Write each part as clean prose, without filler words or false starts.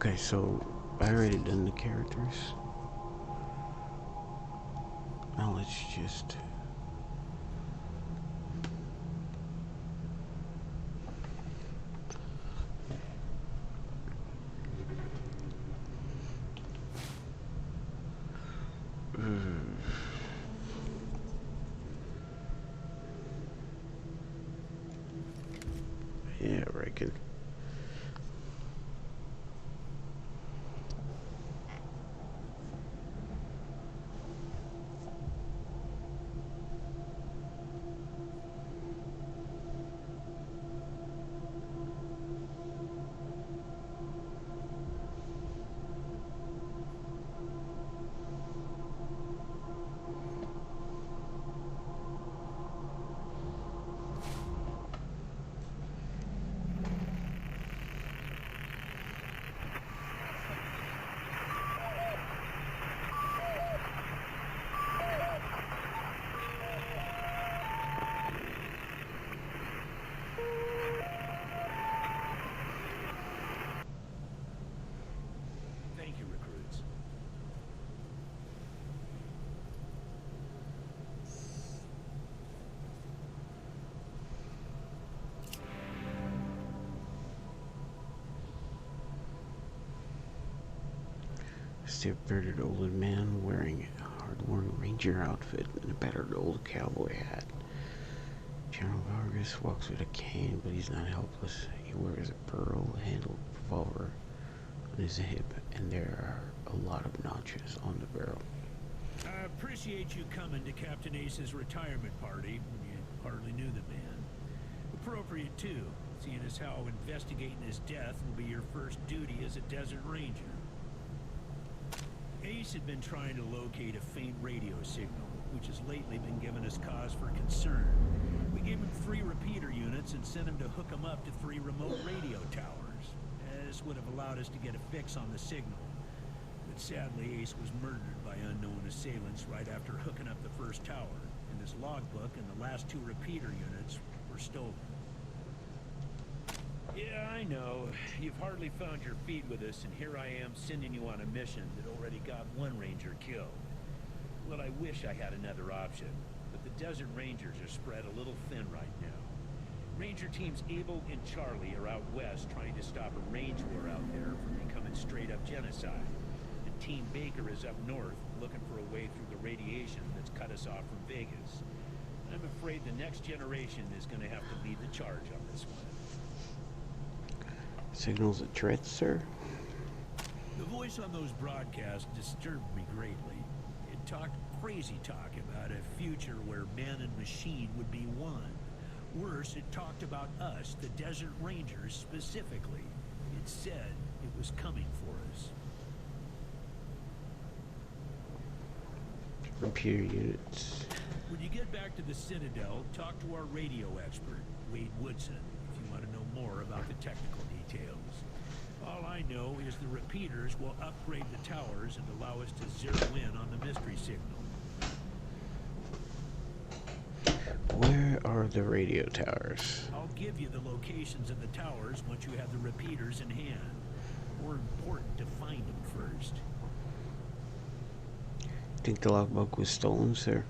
Okay, so I already done the characters. Now let's just... Yeah, I reckon. Thank you, recruits. Stiff-bearded old man wearing a hard-worn ranger outfit and a battered old cowboy hat. General Vargas walks with a cane, but he's not helpless. He wears a pearl-handled revolver on his hip, and there are a lot of notches on the barrel. I appreciate you coming to Captain Ace's retirement party. You hardly knew the man. Appropriate, too, seeing as how investigating his death will be your first duty as a Desert Ranger. Ace had been trying to locate a faint radio signal, which has lately been giving us cause for concern. We gave him 3 repeater units and sent him to hook them up to 3 remote radio towers. This would have allowed us to get a fix on the signal. But sadly, Ace was murdered by unknown assailants right after hooking up the first tower, and his logbook and the last 2 repeater units were stolen. Yeah, I know. You've hardly found your feet with us, and here I am sending you on a mission that already got 1 ranger killed. Well, I wish I had another option, but the Desert Rangers are spread a little thin right now. Ranger teams Abel and Charlie are out west trying to stop a range war out there from becoming straight-up genocide. And Team Baker is up north looking for a way through the radiation that's cut us off from Vegas. I'm afraid the next generation is going to have to lead the charge on this one. Signals a threat, sir? The voice on those broadcasts disturbed me greatly. It talked crazy talk about a future where man and machine would be one. Worse, it talked about us, the Desert Rangers, specifically. It said it was coming for us. Repeater units. When you get back to the Citadel, talk to our radio expert, Wade Woodson, if you want to know more about the technical details. All I know is the repeaters will upgrade the towers and allow us to zero in on the mystery signal. Where are the radio towers? I'll give you the locations of the towers once you have the repeaters in hand. More important to find them first. Think the logbook was stolen, sir?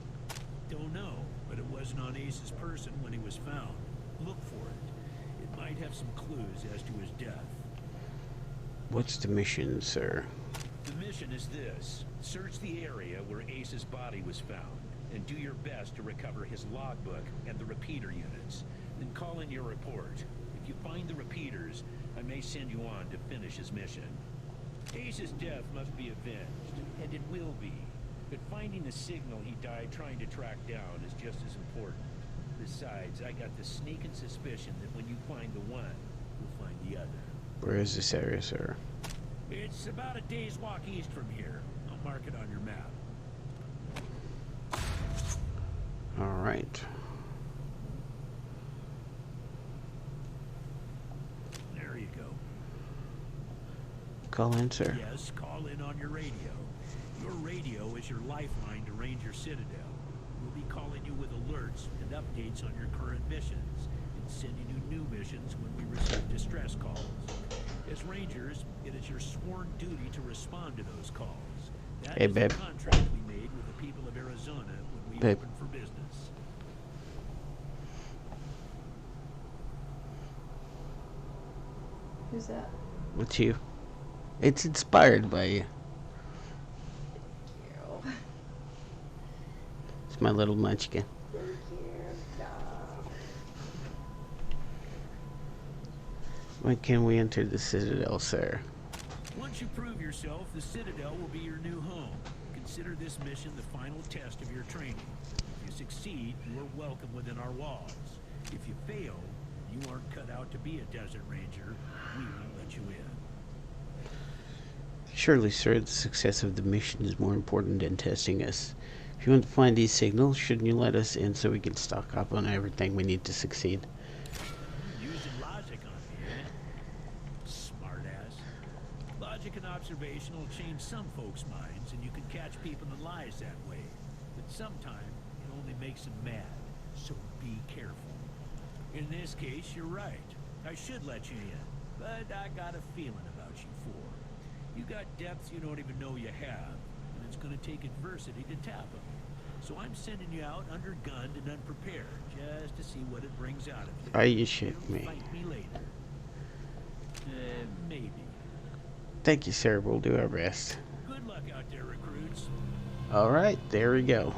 Don't know, but it wasn't on Ace's person when he was found. Look for it. It might have some clues as to his death. What's the mission, sir? The mission is this. Search the area where Ace's body was found, and do your best to recover his logbook and the repeater units. Then call in your report. If you find the repeaters, I may send you on to finish his mission. Ace's death must be avenged, and it will be. But finding the signal he died trying to track down is just as important. Besides, I got the sneaking suspicion that when you find the one, you'll find the other. Where is this area, sir? It's about a day's walk east from here. I'll mark it on your map. All right. There you go. Call in, sir. Yes, call in on your radio. Your radio is your lifeline to Ranger Citadel. We'll be calling you with alerts and updates on your current missions, and sending you new missions when we receive distress calls. As As Rangers, it is your sworn duty to respond to those calls. That Hey, is the babe. contract we made with the people of Arizona when we Babe. opened for business. Who's that? What's you? It's inspired by you. You. It's my little munchkin. Thank you. Stop. When can we enter the Citadel, sir? Once you prove yourself, the Citadel will be your new home. Consider this mission the final test of your training. If you succeed, you are welcome within our walls. If you fail, you aren't cut out to be a Desert Ranger. We won't let you in. Surely, sir, the success of the mission is more important than testing us. If you want to find these signals, shouldn't you let us in so we can stock up on everything we need to succeed? Using logic on me, eh? Smartass. Logic and observation will change some folks' minds, and you can catch people in lies that way. But sometimes it only makes them mad, so be careful. In this case, you're right. I should let you in, but I got a feeling about you four. You got depths you don't even know you have, and it's gonna take adversity to tap them. So I'm sending you out undergunned and unprepared, just to see what it brings out of you. Are you shitting You'll me? fight me later. Maybe. Thank you, sir. We'll do our best. Good luck out there, recruits. Alright, there we go.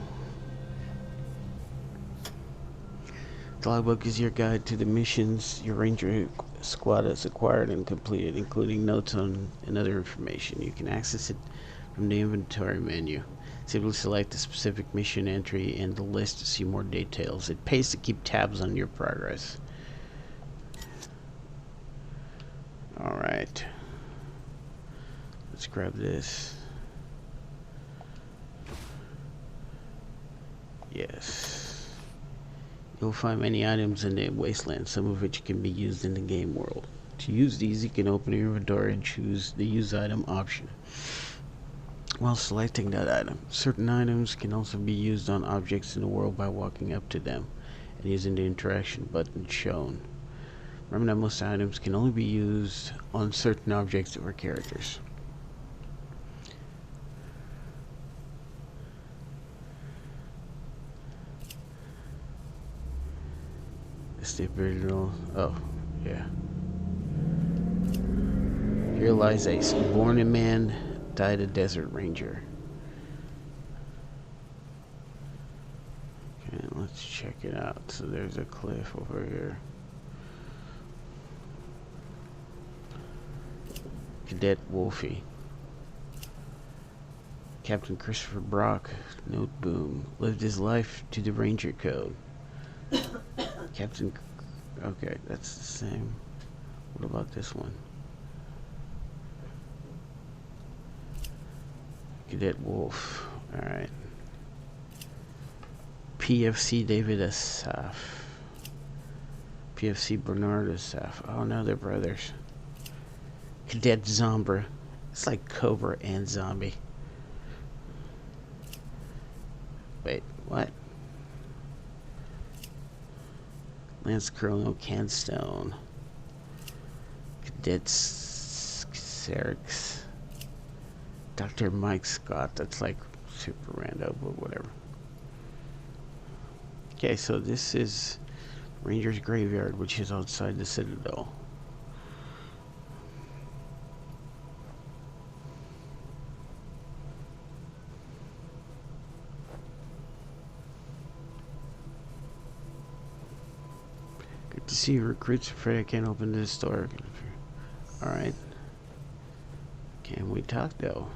The logbook is your guide to the missions your ranger squad has acquired and completed, including notes on and other information. You can access it from the inventory menu. Simply select the specific mission entry in the list to see more details. It pays to keep tabs on your progress. Alright. Let's grab this. Yes. You'll find many items in the Wasteland, some of which can be used in the game world. To use these, you can open your inventory and choose the Use Item option. While selecting that item, certain items can also be used on objects in the world by walking up to them and using the interaction button shown. Remember that most items can only be used on certain objects or characters. The original. Oh, yeah. Here lies a born a man, died a desert ranger. Okay, let's check it out. So there's a cliff over here. Cadet Wolfie. Captain Christopher Brock, note boom, lived his life to the Ranger Code. Captain, okay, that's the same. What about this one? Cadet Wolf, alright. PFC David Asaf. PFC Bernard Asaf. Oh no, they're brothers. Cadet Zombra. It's like Cobra and Zombie. Wait, what? Lance Colonel Canstone. Cadet Xerix. Dr. Mike Scott. That's like super rando, but whatever. Okay, so this is Ranger's Graveyard, which is outside the Citadel. Good to see you, recruits. Afraid I can't open this door. Alright. Can we talk, though?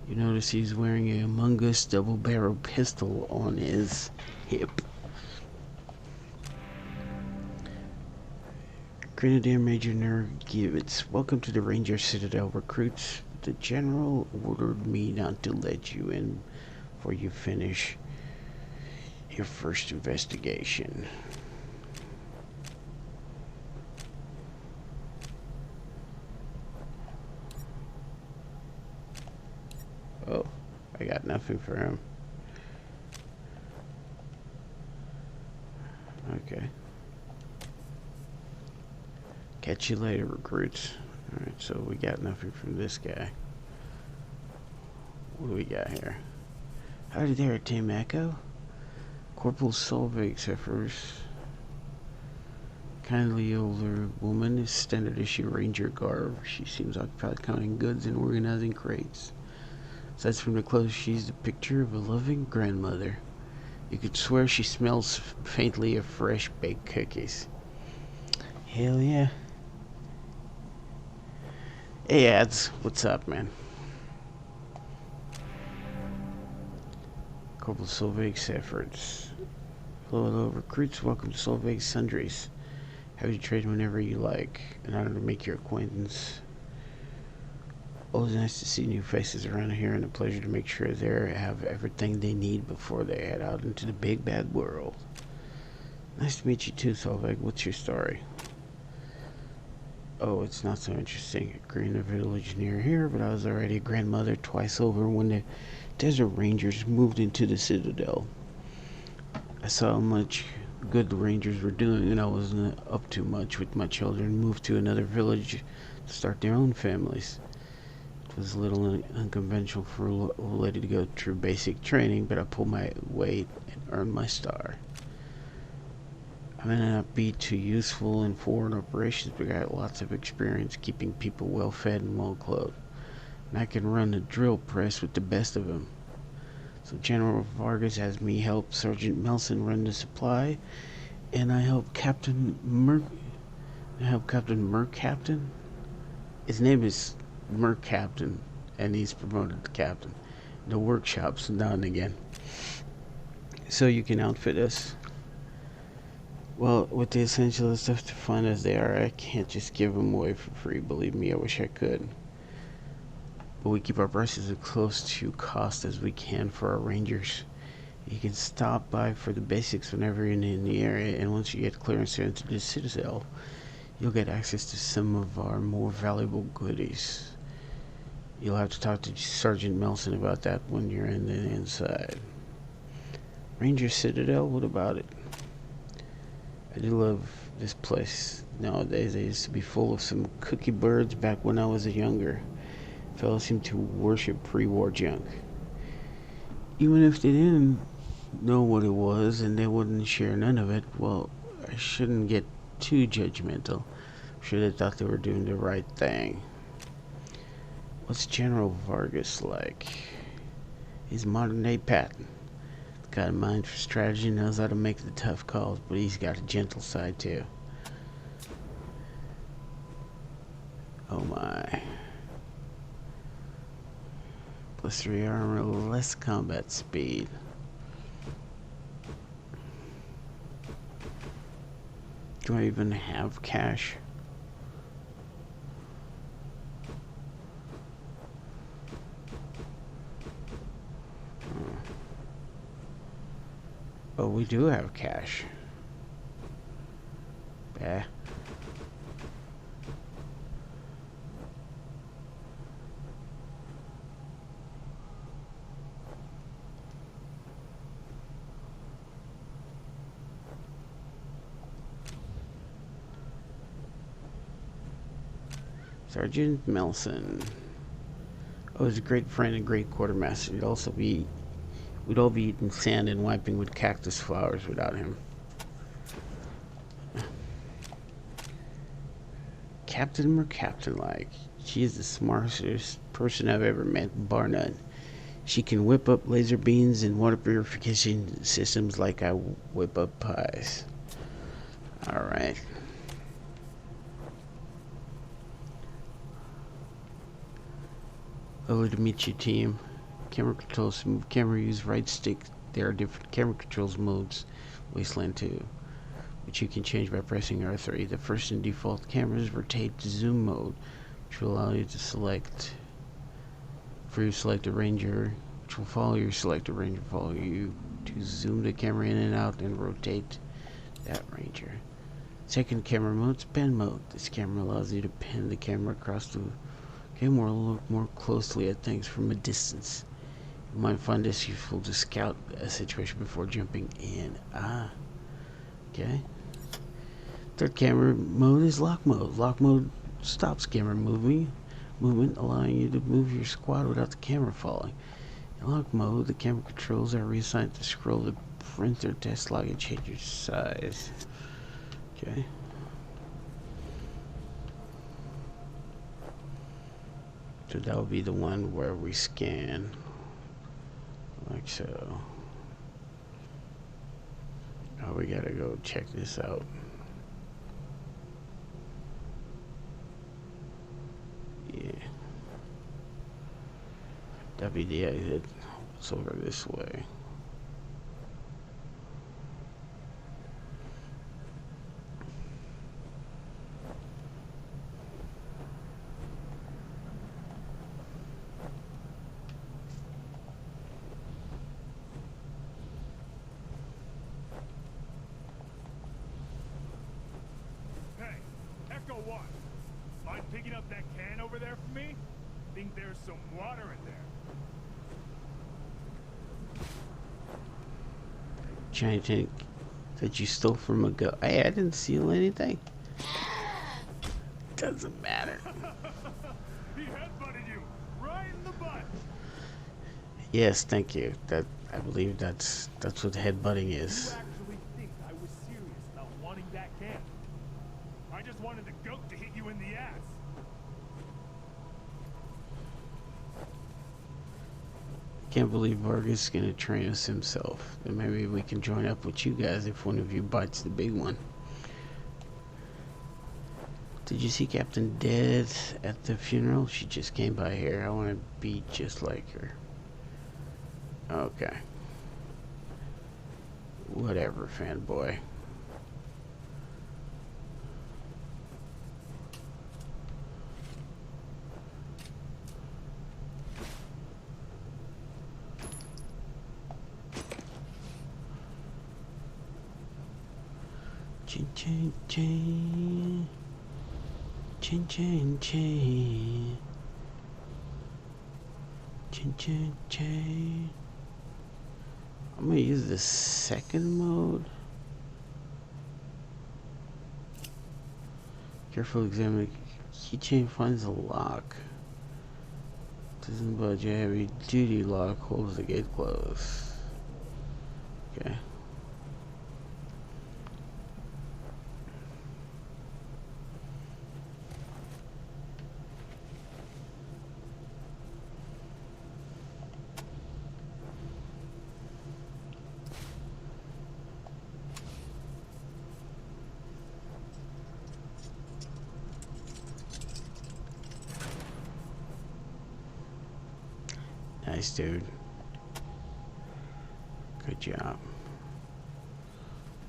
You notice he's wearing a Among Us double-barrel pistol on his hip. Grenadier Major Nergivitz, welcome to the Ranger Citadel, recruits. The General ordered me not to let you in before you finish your first investigation. Oh, I got nothing for him. Okay. Catch Catch you later, recruits. Alright, so we got nothing from this guy. What do we got here? Howdy there, Team Echo. Corporal Solveig suffers. Kindly older woman is standard issue ranger garb. She seems occupied counting goods and organizing crates. Aside from the clothes, she's the picture of a loving grandmother. You could swear she smells faintly of fresh baked cookies. Hell yeah. Hey ads, what's up, man? Corporal Solveig's efforts. Hello, recruits. Welcome to Solveig's Sundries. Have you trade whenever you like. An honor to make your acquaintance. Always nice to see new faces around here, and a pleasure to make sure they have everything they need before they head out into the big bad world. Nice to meet you too, Solveig. What's your story? Oh, it's not so interesting. Green a village near here, but I was already a grandmother twice over when the Desert Rangers moved into the Citadel. I saw how much good the Rangers were doing, and I wasn't up to much with my children. Moved to another village to start their own families. It was a little unconventional for a old lady to go through basic training, but I pulled my weight and earned my star. I may not be too useful in foreign operations, but I got lots of experience keeping people well fed and well clothed. And I can run a drill press with the best of them. So General Vargas has me help Sergeant Melson run the supply, and I help Captain Mercaptain. His name is Mercaptain, and he's promoted to captain. The workshops now and again. So you can outfit us. Well, with the essential stuff to fun as they are, I can't just give them away for free. Believe me, I wish I could. But we keep our prices as close to cost as we can for our rangers. You can stop by for the basics whenever you're in the area, and once you get clearance to enter the Citadel, you'll get access to some of our more valuable goodies. You'll have to talk to Sergeant Melson about that when you're in the inside. Ranger Citadel, what about it? I do love this place. Nowadays, they used to be full of some cookie birds back when I was younger. Fellas seem to worship pre-war junk. Even if they didn't know what it was and they wouldn't share none of it, well, I shouldn't get too judgmental. I'm sure they thought they were doing the right thing. What's General Vargas like? He's modern day Patton. Got a mind for strategy, knows how to make the tough calls, but he's got a gentle side too. Oh my. +3 armor, less combat speed. Do I even have cash? Oh, we do have cash. Bah. Sergeant Melson. Oh, he's a great friend and great quartermaster. We'd all be eating sand and wiping with cactus flowers without him. Captain Mercaptain like. She is the smartest person I've ever met, bar none. She can whip up laser beams and water purification systems like I whip up pies. Alright. Lovely to meet you, team. Camera controls, move camera, use right stick. There are different camera controls modes, Wasteland 2, which you can change by pressing R3. The first and default cameras rotate to zoom mode, which will allow you to select, for your selected ranger, which will follow your selected ranger, follow you to zoom the camera in and out and rotate that ranger. Second camera mode is pen mode. This camera allows you to pen the camera across the camera or look more closely at things from a distance. You might find this useful to scout a situation before jumping in. Okay. Third camera mode is lock mode. Lock mode stops camera movement, allowing you to move your squad without the camera falling. In lock mode, the camera controls are reassigned to scroll the printer test log and change your size. Okay. So that would be the one where we scan, like so. Oh, we gotta go check this out. Yeah. That'd be the exit. It's over this way. What? Mind picking up that can over there for me? Think there's some water in there. Giant tank that you stole from a go. Hey, I didn't steal anything. Doesn't matter. He headbutted you right in the butt. Yes, thank you. That I believe that's what headbutting is. You actually think I was serious about wanting that can? I just wanted the goat to hit you in the ass. Can't believe Vargas is gonna train us himself. And maybe we can join up with you guys if one of you bites the big one. Did you see Captain Dead at the funeral? She just came by here. I want to be just like her. Okay. Whatever, fanboy. Chin chin chin. Chin chin chin. Chin chin chin. I'm gonna use the second mode. Careful examine. Keychain finds a lock. Doesn't budge. A heavy duty lock holds the gate closed. Okay. Nice, dude. Good job.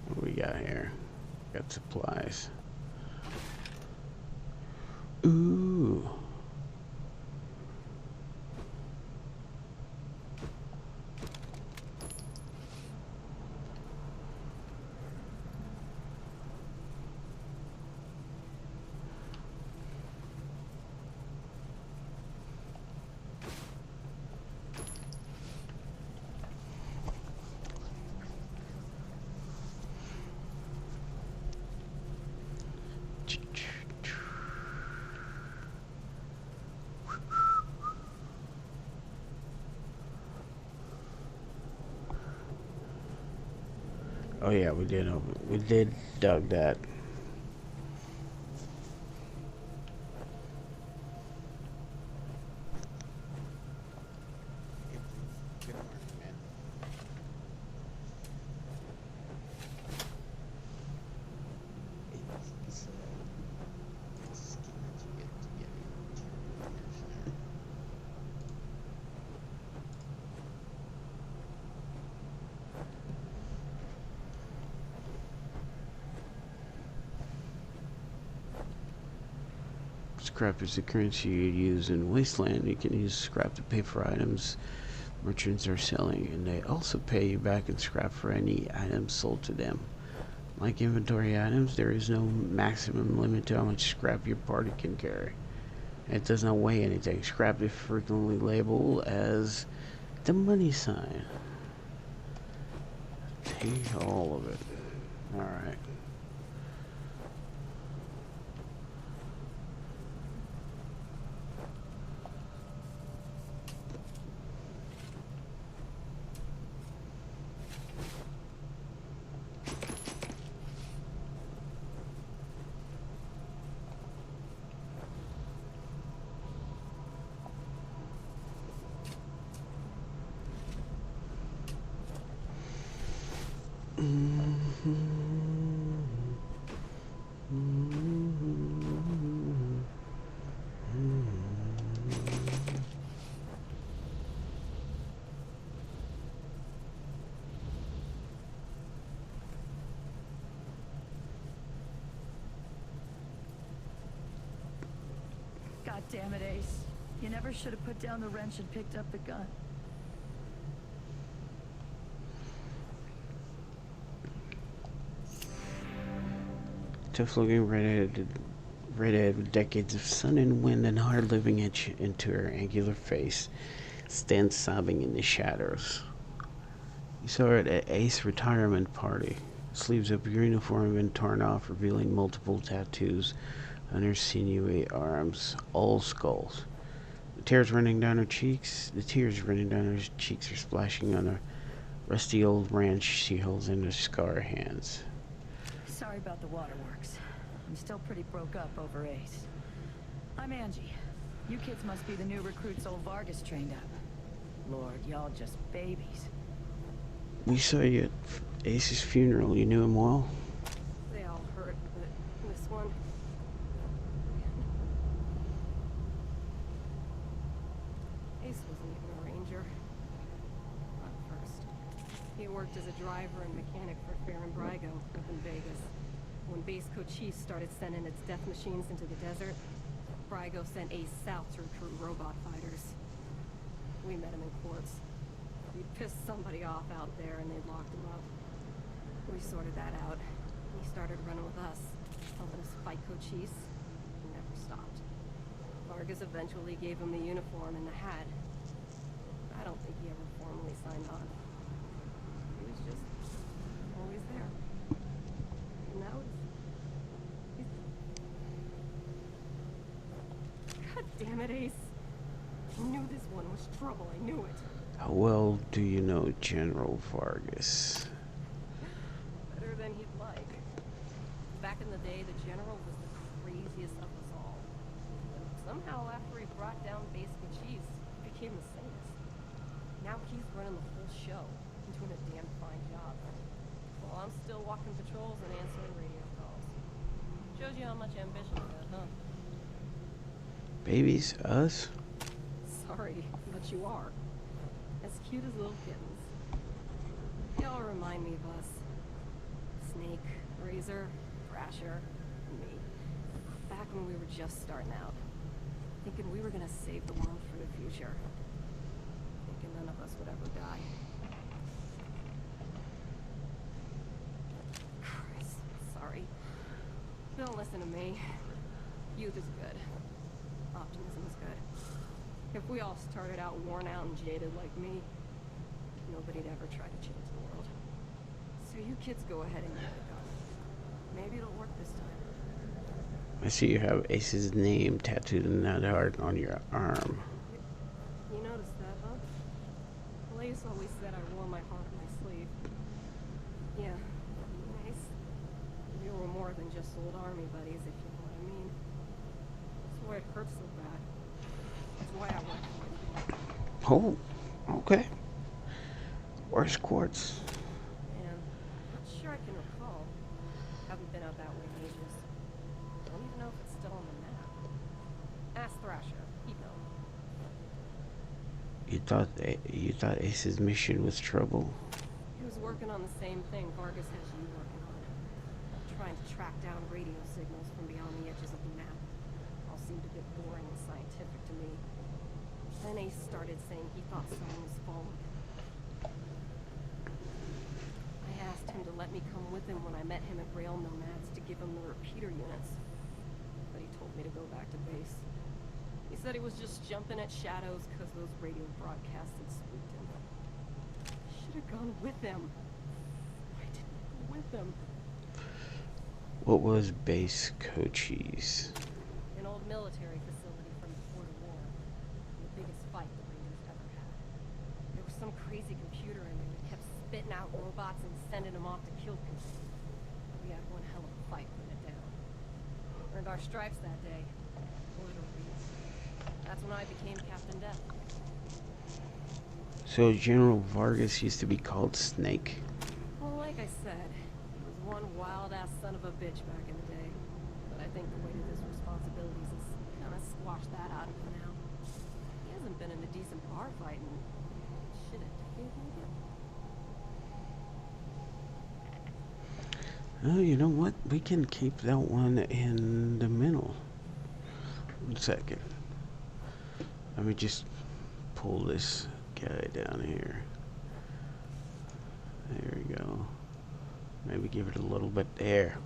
What do we got here? Got supplies. Ooh. Oh yeah, we did dug that. Scrap is the currency you use in Wasteland. You can use scrap to pay for items merchants are selling, and they also pay you back in scrap for any items sold to them. Like inventory items, there is no maximum limit to how much scrap your party can carry. It does not weigh anything. Scrap is frequently labeled as the money sign. Take all of it. Alright. God damn it, Ace. You never should have put down the wrench and picked up the gun. Tough-looking redhead with decades of sun and wind and hard living itch into her angular face, stands sobbing in the shadows. You saw her at an Ace retirement party. Sleeves of her uniform have been torn off, revealing multiple tattoos on her sinewy arms, all skulls. The tears running down her cheeks are splashing on a rusty old wrench she holds in her scar hands. Sorry about the waterworks. I'm still pretty broke up over Ace. I'm Angie. You kids must be the new recruits old Vargas trained up. Lord, y'all just babies. We saw you at Ace's funeral. You knew him well? They all hurt, but this one... Ace wasn't even a ranger. Not first. He worked as a driver and mechanic for Fair and Brygo up in Vegas. When Base Cochise started sending its death machines into the desert, Brygo sent Ace south to recruit robot fighters. We met him in quartz. We pissed somebody off out there and they locked him up. We sorted that out. He started running with us, helping us fight Cochise. He never stopped. Vargas eventually gave him the uniform and the hat. I don't think he ever formally signed on. He was just always there. And now he's... God damn it, Ace. I knew this one was trouble. I knew it. How well do you know General Vargas? Better than he'd like. Back in the day, the General was the craziest of us all. But somehow, after he brought down Base Cochise, he became the saint. Now he's running the whole show and doing a damn fine job. While I'm still walking patrols and answering radio calls. Shows you how much ambition he has, huh? Babies? Us? Sorry, but you are. As cute as little kittens. Y'all remind me of us. Snake, Razor, Thrasher, and me. Back when we were just starting out. Thinking we were gonna save the world for the future. Thinking none of us would ever die. Christ, sorry. Don't listen to me. Youth is good. Optimism is good. If we all started out worn out and jaded like me, nobody'd ever try to change the world. So you kids go ahead and get it done. Maybe it'll work this time. I see you have Ace's name tattooed in that heart on your arm. You noticed that, huh? Well, Ace always said I wore my heart on my sleeve. Yeah, nice. We were more than just old army buddies, if you know what I mean. That's why it hurts so bad. That's why I went for it. Oh, okay. Where's Quartz? Man, not sure I can recall. Haven't been out that way in ages. Don't even know if it's still on the map. Ask Thrasher. He'd know. You thought Ace's mission was trouble? He was working on the same thing Vargas has you working on. Trying to track down radio signals from beyond the edges of the map. All seemed a bit boring and scientific to me. Then Ace started saying he thought someone was following him. I asked him to let me come with him when I met him at Rail Nomads to give him the repeater units. But he told me to go back to base. He said he was just jumping at shadows because those radio broadcasts had spooked him. I should have gone with him. I didn't go with him. What was Base Cochise? An old military facility from before the war. The biggest fight the Rangers ever had. There was some crazy computer in there that kept spitting out robots and sending them off to kill people. We had one hell of a fight putting it down. Earned our stripes that day. Literally. That's when I became Captain Death. So General Vargas used to be called Snake? Well, like I said, he was one wild-ass son of a bitch back in the day. But I think the weight of his responsibilities has kind of squashed that out of him now. He hasn't been in a decent bar fight in... shit, a decade maybe? Oh, you know what? We can keep that one in the middle. 1 second. Let me just pull this guy down here. There we go. Maybe give it a little bit there.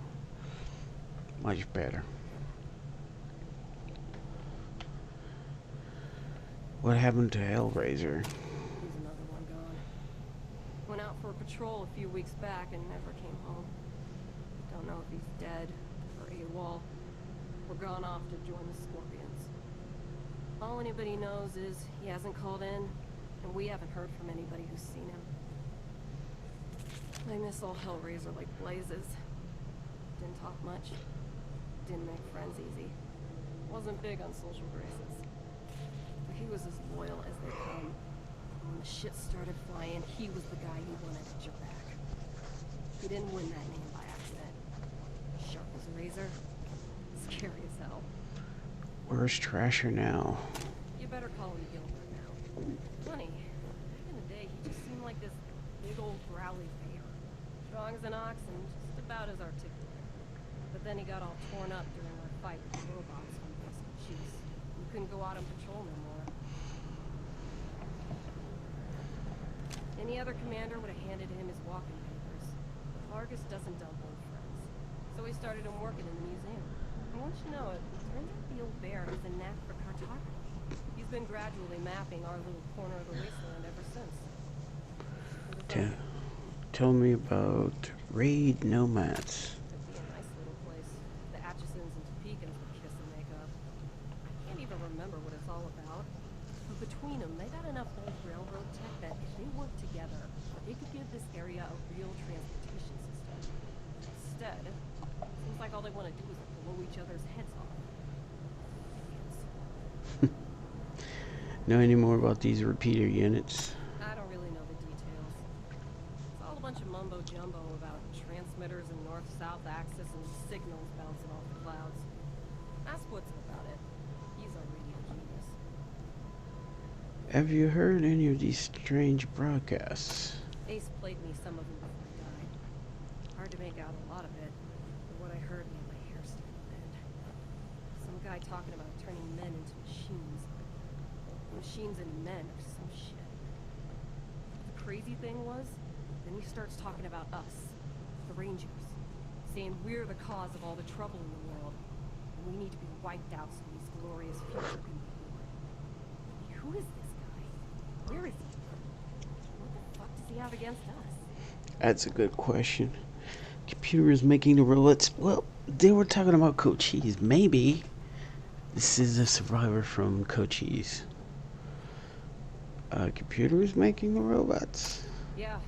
Much better. What happened to Hellraiser? He's another one gone. Went out for a patrol a few weeks back and never came home. Don't know if he's dead or AWOL or gone off to join the Scorpions. All anybody knows is he hasn't called in, and we haven't heard from anybody who's seen him. I miss old Hellraiser like blazes. Didn't talk much. Didn't make friends easy. Wasn't big on social graces. But he was as loyal as they come. When the shit started flying, he was the guy you wanted at your back. He didn't win that name by accident. Sharp as a razor. Scary as hell. Where's Trasher now? You better call him Gilbert now. Funny, back in the day, he just seemed like this big old growly bear. Strong as an ox and just about as articulate. But then he got all torn up during our fight with the robots from Wasteland Chiefs. We couldn't go out on patrol no more. Any other commander would have handed him his walking papers. But Vargas doesn't dump old friends. So he started him working in the museum. And once you know it, turns out the old bear has a knack for cartography. He's been gradually mapping our little corner of the wasteland ever since. Tell me about Raid Nomads. It'd be a nice little place. The Atchisons and Topekans would kiss and make up. I can't even remember what it's all about. But between them, they got enough old railroad tech that if they worked together, they could give this area a real transportation system. Instead, seems like all they want to do is blow each other's heads off. Idiots. Know any more about these repeater units? I don't really know the details. It's all a bunch of mumbo-jumbo about transmitters and north-south axis and signals bouncing off the clouds. Ask Woodson about it. He's our radio genius. Have you heard any of these strange broadcasts? Ace played me some of them before he died. Hard to make out a lot of it, but what I heard made my hair stand on end. Some guy talking about turning men into machines. Machines and men or some shit. The crazy thing was, then he starts talking about us, the Rangers, saying we're the cause of all the trouble in the world, and we need to be wiped out so this glorious future can be born. Who is this guy? Where is he? What the fuck does he have against us? That's a good question. Computer is making the robots. Well, they were talking about Cochise. Maybe this is a survivor from Cochise. Computer is making the robots. Yeah,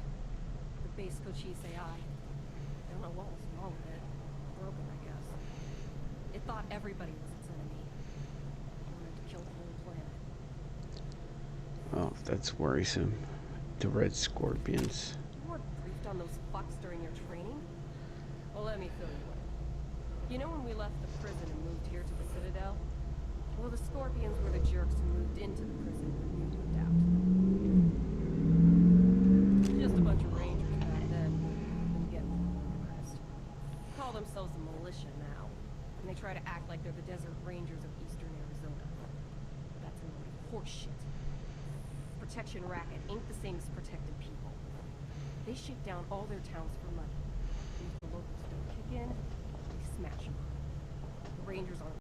the base Cochise AI. I don't know what was wrong with it. Broken, I guess. It thought everybody was its enemy. It wanted to kill the whole planet. Oh, that's worrisome. The Red Scorpions. You weren't briefed on those fucks during your training? Well, let me fill you in. You know when we left the prison and moved here to the Citadel? Well, the Scorpions were the jerks who moved into the prison when we moved out. Just a bunch of Rangers back then. Didn't get organized. Call themselves a militia now. And they try to act like they're the Desert Rangers of Eastern Arizona. But that's a load of horseshit. Protection racket ain't the same as protected people. They shut down all their towns for money. And if the locals don't kick in, they smash them. The Rangers aren't